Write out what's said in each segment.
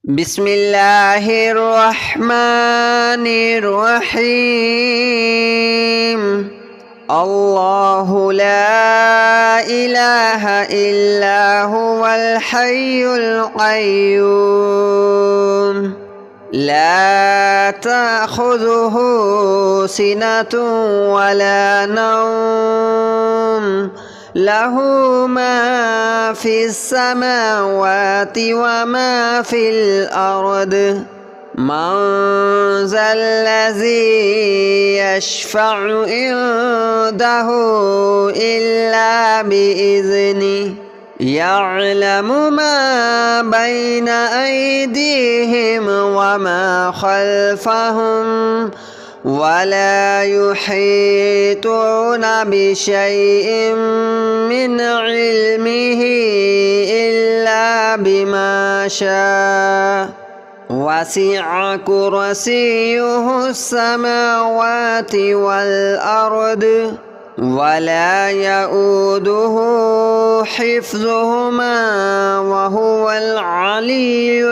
بسم الله الرحمن الرحيم. الله لا إله إلا هو الحي القيوم لا تأخذه سنة ولا نوم له ما في السماوات وما في الأرض من ذا الذي يشفع عنده إلا بإذنه يعلم ما بين أيديهم وما خلفهم ولا يحيطون بشيء من علمه إلا بما شاء وسع كرسيه السماوات والأرض ولا يؤوده حفظهما وهو العلي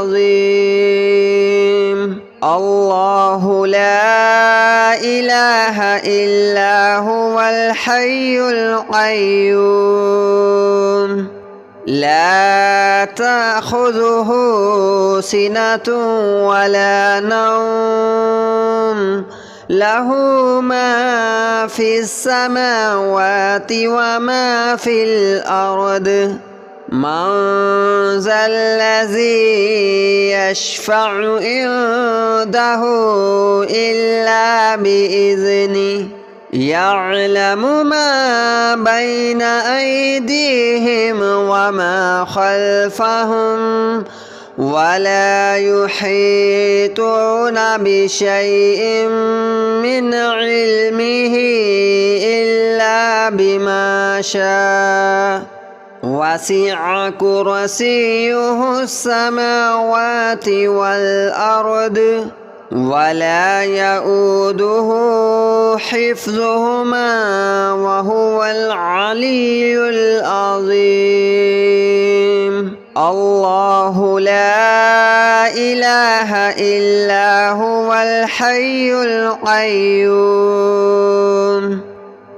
العظيم. الله لا إله إلا هو الحي القيوم لا تأخذه سنة ولا نوم له ما في السماوات وما في الأرض من ذا الذي يشفع عنده إلا بإذنه يعلم ما بين أيديهم وما خلفهم ولا يحيطون بشيء من علمه إلا بما شاء وسع كرسيه السماوات والأرض ولا يؤوده حفظهما وهو العلي العظيم. الله لا إله إلا هو الحي القيوم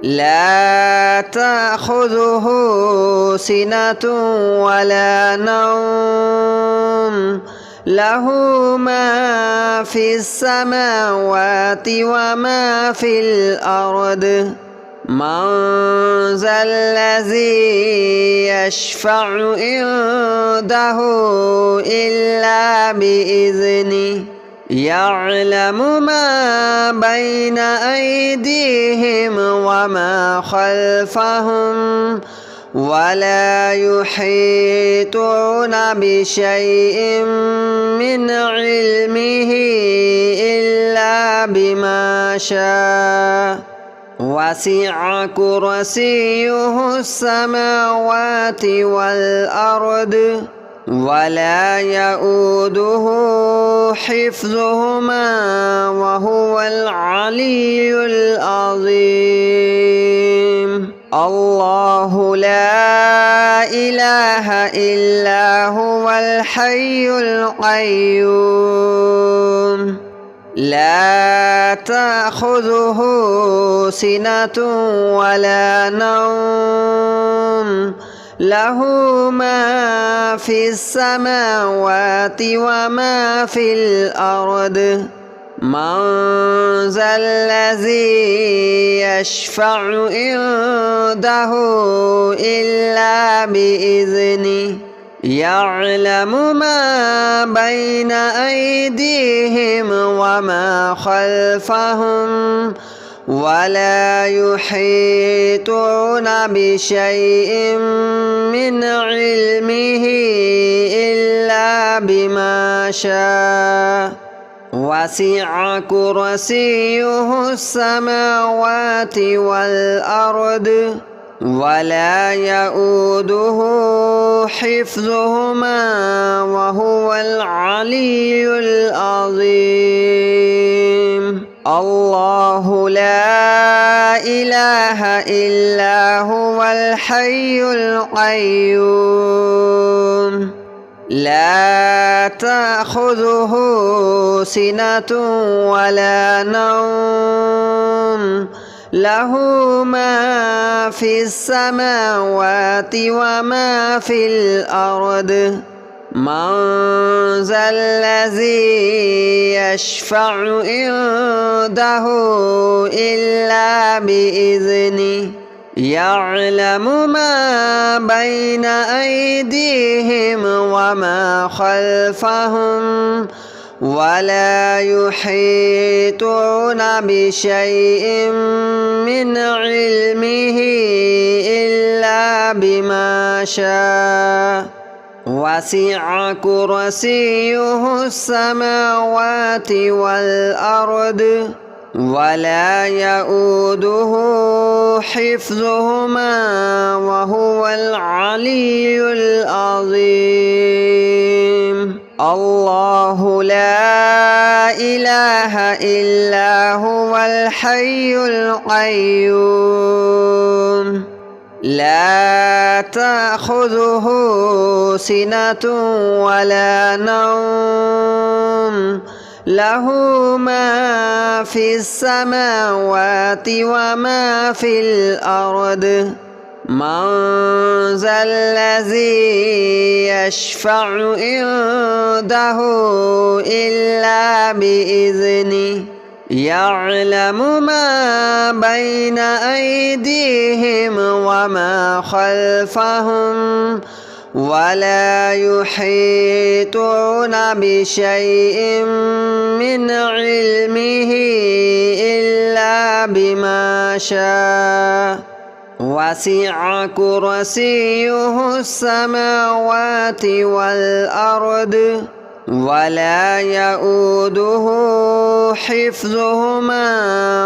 لا تأخذه سنة ولا نوم له ما في السماوات وما في الأرض من ذا الذي يشفع عنده إلا بإذنه يعلم ما بين أيديهم وما خلفهم ولا يحيطون بشيء من علمه إلا بما شاء وسع كرسيه السماوات والأرض ولا يؤوده حفظهما وهو العلي العظيم. الله لا إله إلا هو الحي القيوم لا تأخذه سنة ولا نوم له ما في السماوات وما في الأرض من ذا الذي يشفع عنده إلا بإذنه يعلم ما بين أيديهم وما خلفهم ولا يحيطون بشيء من علمه إلا بما شاء وسع كرسيه السماوات والأرض ولا يؤوده حفظهما وهو العلي العظيم. الله لا إله إلا هو الحي القيوم لا تأخذه سنة ولا نوم له ما في السماوات وما في الأرض من ذا الذي يشفع عنده إلا بإذنه يعلم ما بين أيديهم وما خلفهم ولا يحيطون بشيء من علمه إلا بما شاء وسع كرسيه السماوات والأرض ولا يؤوده حفظهما وهو العلي العظيم الله لا إله إلا هو الحي القيوم لا تأخذه سنة ولا نوم له ما في السماوات وما في الأرض من ذا الذي يشفع عنده إلا بإذنه يعلم ما بين أيديهم وما خلفهم ولا يحيطون بشيء من علمه إلا بما شاء وسع كرسيه السماوات والأرض ولا يؤوده حفظهما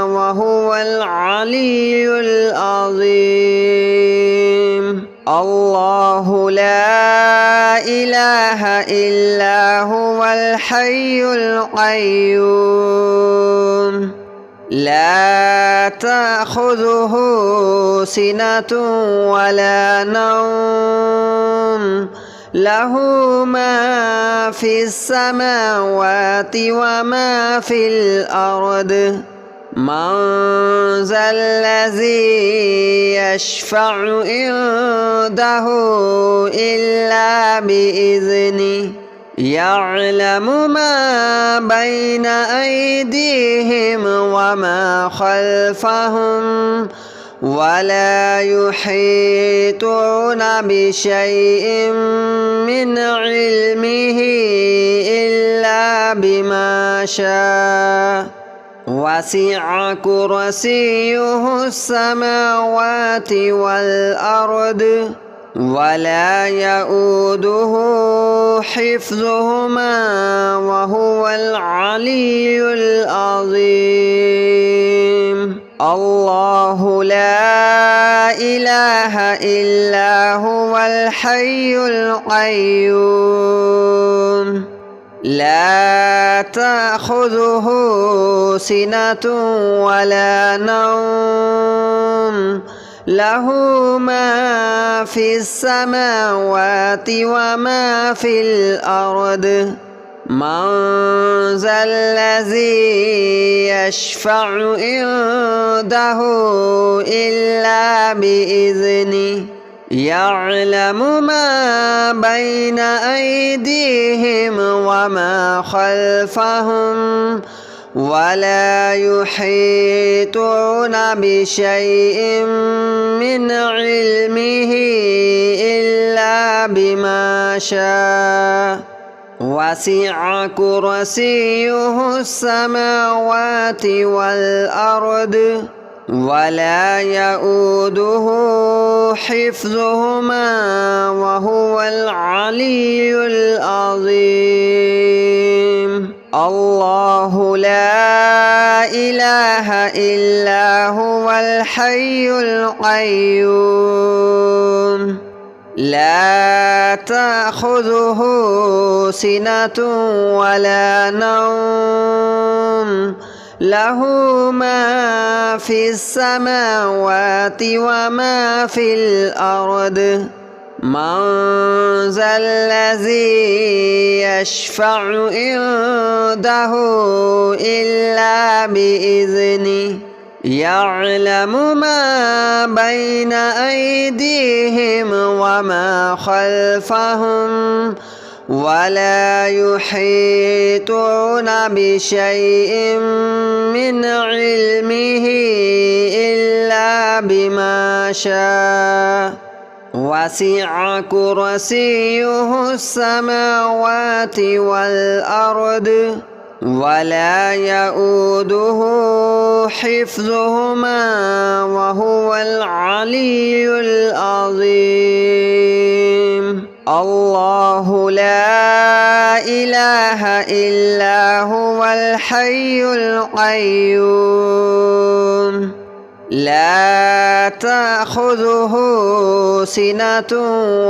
وهو العلي العظيم الله لا إله إلا هو الحي القيوم لا تأخذه سنة ولا نوم له ما في السماوات وما في الأرض من ذا الذي يشفع عنده إلا بإذنه يعلم ما بين أيديهم وما خلفهم ولا يحيطون بشيء من علمه إلا بما شاء وسع كرسيه السماوات والأرض ولا يؤوده حفظهما وهو العلي العظيم الله لا إله إلا هو الحي القيوم لا تأخذه سنة ولا نوم له ما في السماوات وما في الأرض من ذا الذي يشفع عنده إلا بإذنه يعلم ما بين أيديهم وما خلفهم ولا يحيطون بشيء من علمه إلا بما شاء وسع كرسيه السماوات والأرض ولا يؤوده حفظهما وهو العلي العظيم الله لا إله إلا هو الحي القيوم لا تأخذه سنة ولا نوم له ما في السماوات وما في الأرض من ذا الذي يشفع عنده إلا بإذنه يعلم ما بين أيديهم وما خلفهم ولا يحيطون بشيء من علمه إلا بما شاء وسع كرسيه السماوات والأرض ولا يؤوده حفظهما وهو العلي العظيم. الله لا إله إلا هو الحي القيوم لا تأخذه سنة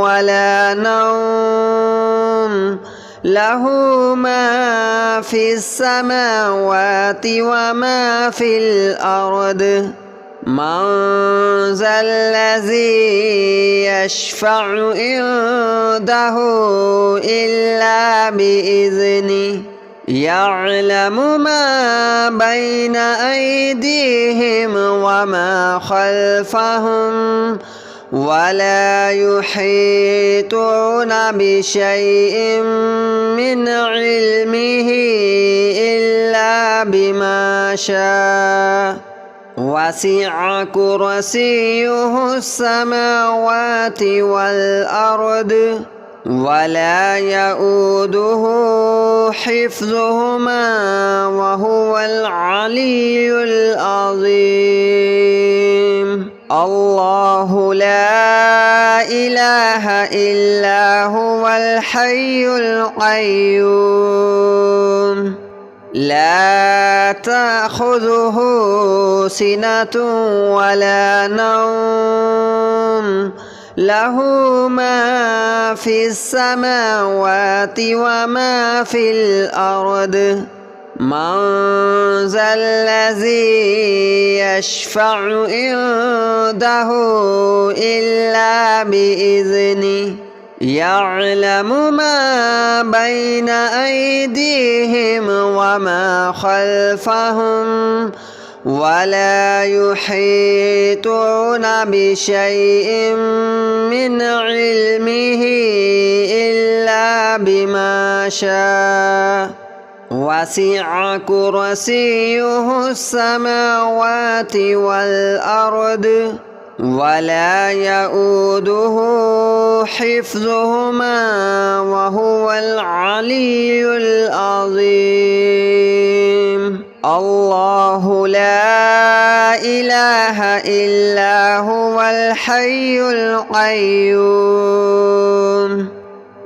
ولا نوم له ما في السماوات وما في الأرض من ذا الذي يشفع عنده إلا بإذنه يعلم ما بين أيديهم وما خلفهم ولا يحيطون بشيء من علمه إلا بما شاء وسع كرسيه السماوات والأرض ولا يؤوده حفظهما وهو العلي العظيم. الله لا إله إلا هو الحي القيوم لا تأخذه سنة ولا نوم له ما في السماوات وما في الأرض من ذا الذي يشفع عنده إلا بإذنه يعلم ما بين أيديهم وما خلفهم ولا يحيطون بشيء من علمه إلا بما شاء وسع كرسيه السماوات والأرض ولا يؤوده حفظهما وهو العلي العظيم. الله لا إله إلا هو الحي القيوم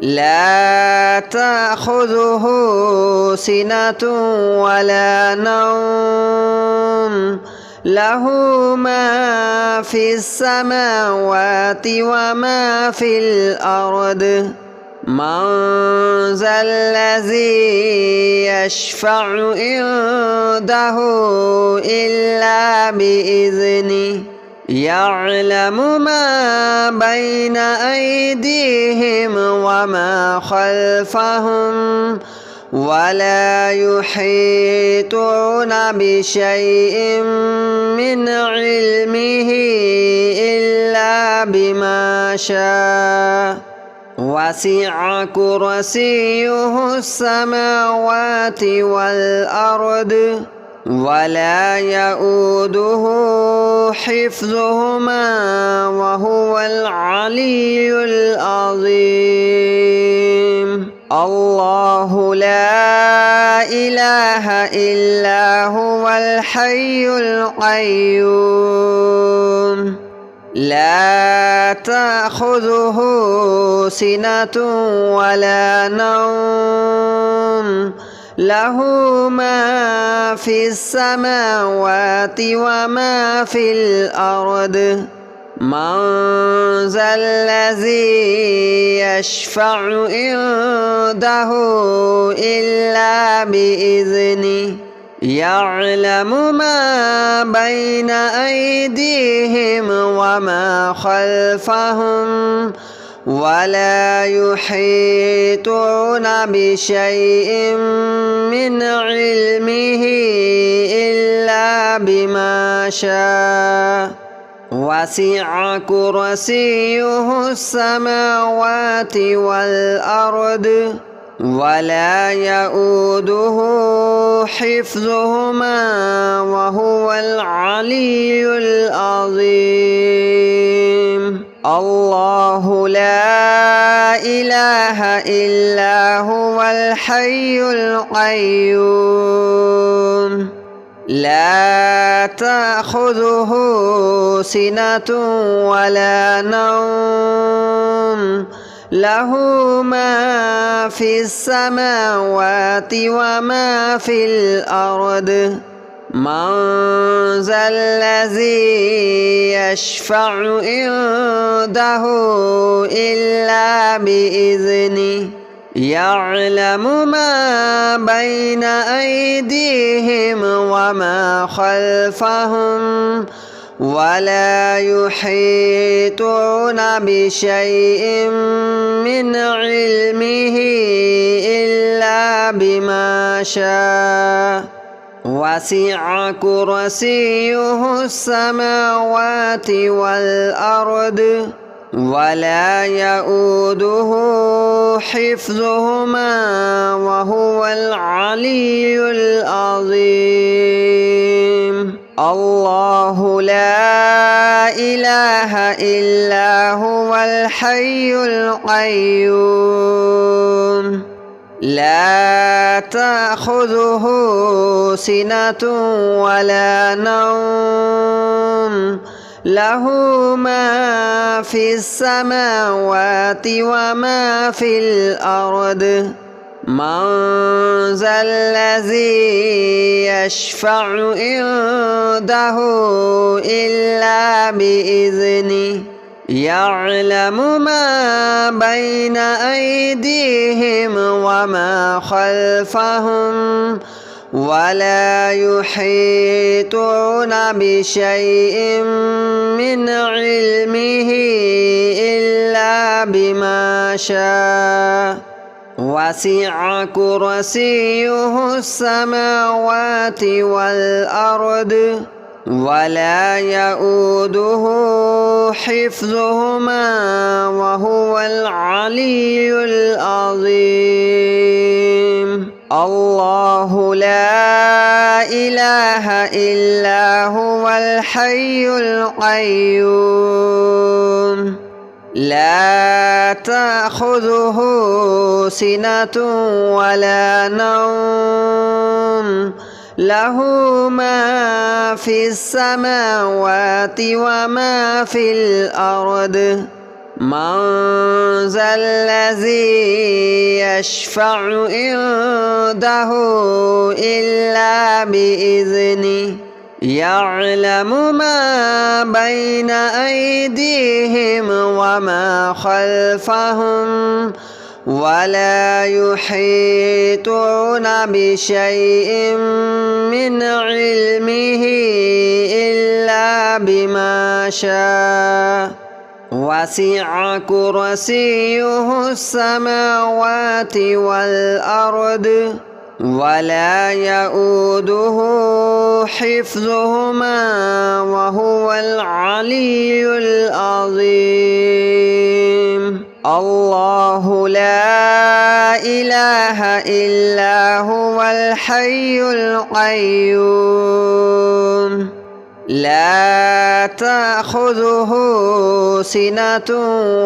لا تأخذه سنة ولا نوم له ما في السماوات وما في الأرض من ذا الذي يشفع عنده إلا بإذنه يعلم ما بين أيديهم وما خلفهم ولا يحيطون بشيء من علمه إلا بما شاء وسع كرسيه السماوات والأرض ولا يؤوده حفظهما وهو العلي العظيم. الله لا إله إلا هو الحي القيوم لا تأخذه سنة ولا نوم له ما في السماوات وما في الأرض من ذا الذي يشفع عنده إلا بإذنه يعلم ما بين أيديهم وما خلفهم ولا يحيطون بشيء من علمه إلا بما شاء وسع كرسيه السماوات والأرض ولا يؤوده حفظهما وهو العلي العظيم الله لا إله إلا هو الحي القيوم لا تأخذه سنة ولا نوم له ما في السماوات وما في الأرض من ذا الذي يشفع عنده إلا بإذنه يعلم ما بين أيديهم وما خلفهم ولا يحيطون بشيء من علمه إلا بما شاء وسع كرسيه السماوات والأرض ولا يؤوده حفظهما وهو العلي العظيم الله لا إله إلا هو الحي القيوم لا تأخذه سنة ولا نوم له ما في السماوات وما في الأرض من ذا الذي يشفع عنده إلا بإذنه يعلم ما بين أيديهم وما خلفهم ولا يحيطون بشيء من علمه إلا بما شاء وسع كرسيه السماوات والأرض ولا يؤوده حفظهما وهو العلي العظيم الله لا إله إلا هو الحي القيوم لا تأخذه سنة ولا نوم له ما في السماوات وما في الأرض من ذا الذي يشفع عنده إلا بإذنه يعلم ما بين أيديهم وما خلفهم ولا يحيطون بشيء من علمه إلا بما شاء وسع كرسيه السماوات والأرض ولا يؤوده حفظهما وهو العلي العظيم الله لا إله إلا هو الحي القيوم لا تأخذه سنة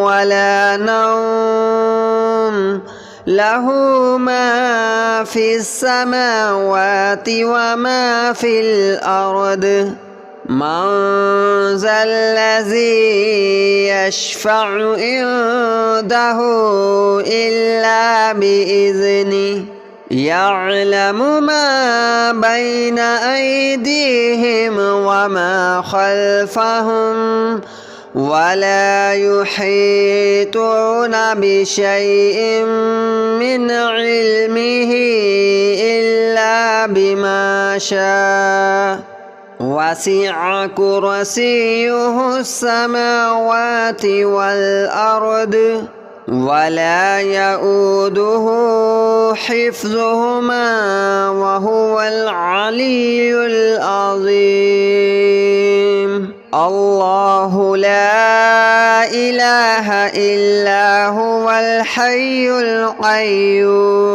ولا نوم له ما في السماوات وما في الأرض من ذا الذي يشفع عنده إلا بإذنه يعلم ما بين أيديهم وما خلفهم ولا يحيطون بشيء من علمه إلا بما شاء وسع كرسيه السماوات والأرض ولا يؤوده حفظهما وهو العلي العظيم الله لا إله إلا هو الحي القيوم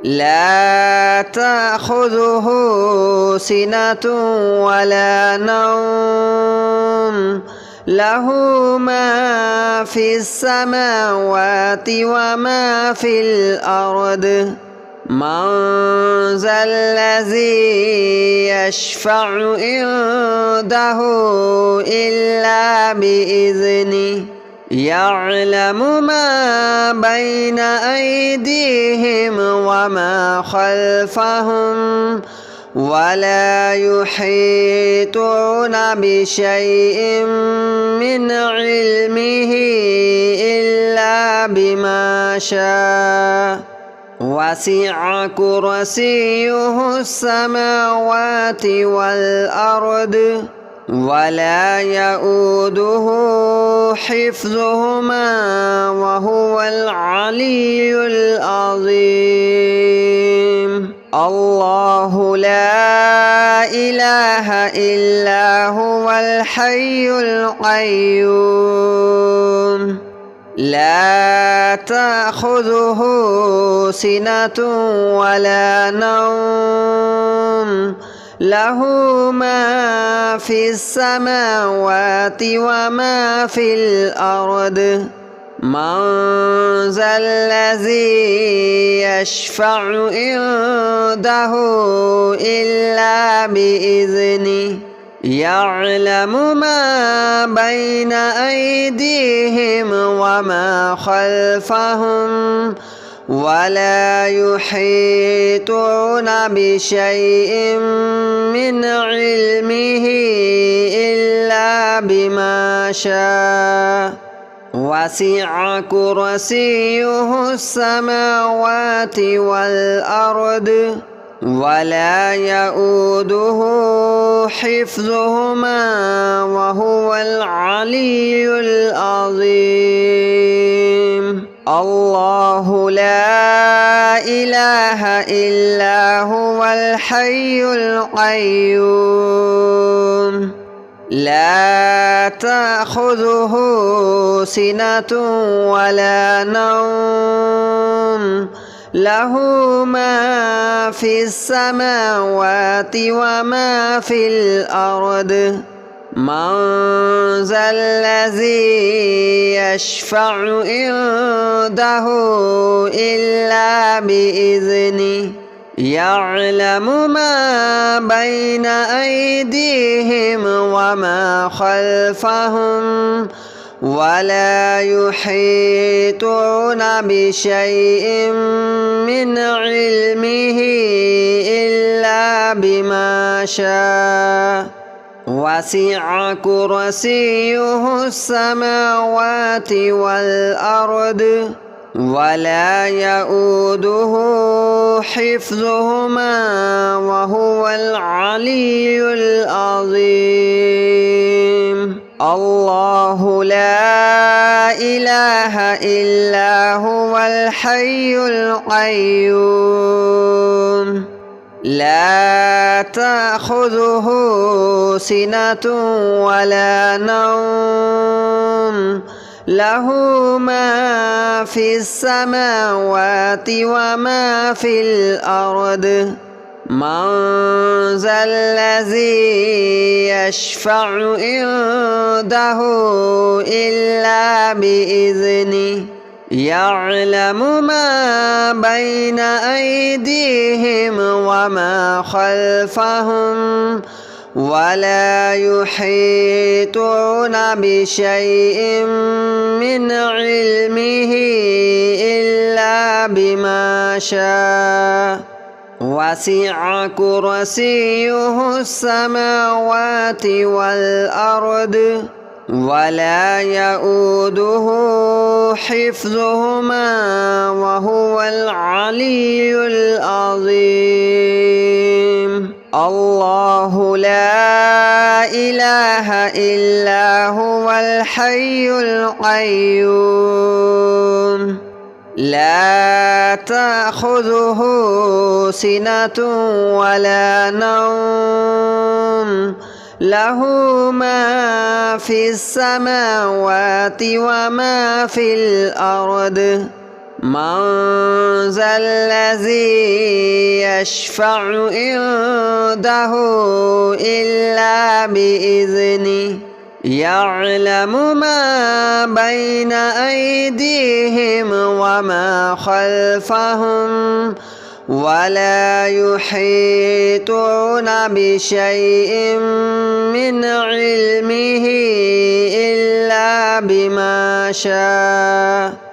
لا تأخذه سنة ولا نوم له ما في السماوات وما في الأرض من ذا الذي يشفع عنده إلا بإذنه يعلم ما بين أيديهم وما خلفهم ولا يحيطون بشيء من علمه إلا بما شاء وسع كرسيه السماوات والأرض ولا يؤوده حفظهما وهو العلي العظيم الله لا إله إلا هو الحي القيوم لا تأخذه سنة ولا نوم له ما في السماوات وما في الأرض من ذا الذي يشفع عنده إلا بإذنه يعلم ما بين أيديهم وما خلفهم ولا يحيطون بشيء من علمه إلا بما شاء وسع كرسيه السماوات والأرض ولا يؤوده حفظهما وهو العلي العظيم الله لا إله إلا هو الحي القيوم لا تأخذه سنة ولا نوم له ما في السماوات وما في الأرض من ذا الذي يشفع عنده إلا بإذنه يعلم ما بين أيديهم وما خلفهم ولا يحيطون بشيء من علمه إلا بما شاء وسع كرسيه السماوات والأرض ولا يؤوده حفظهما وهو العلي العظيم الله لا إله إلا هو الحي القيوم لا تأخذه سنة ولا نوم له ما في السماوات وما في الأرض من ذا الذي يشفع عنده إلا بإذنه يعلم ما بين أيديهم وما خلفهم ولا يحيطون بشيء من علمه إلا بما شاء وسع كرسيه السماوات والأرض ولا يؤوده حفظهما وهو العلي العظيم الله لا إله إلا هو الحي القيوم لا تأخذه سنة ولا نوم له ما في السماوات وما في الأرض من ذا الذي يشفع عنده إلا بإذنه يعلم ما بين أيديهم وما خلفهم ولا يحيطون بشيء من علمه إلا بما شاء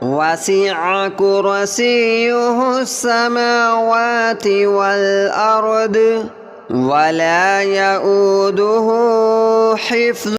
وسع كرسيه السماوات والأرض ولا يؤوده حفظهما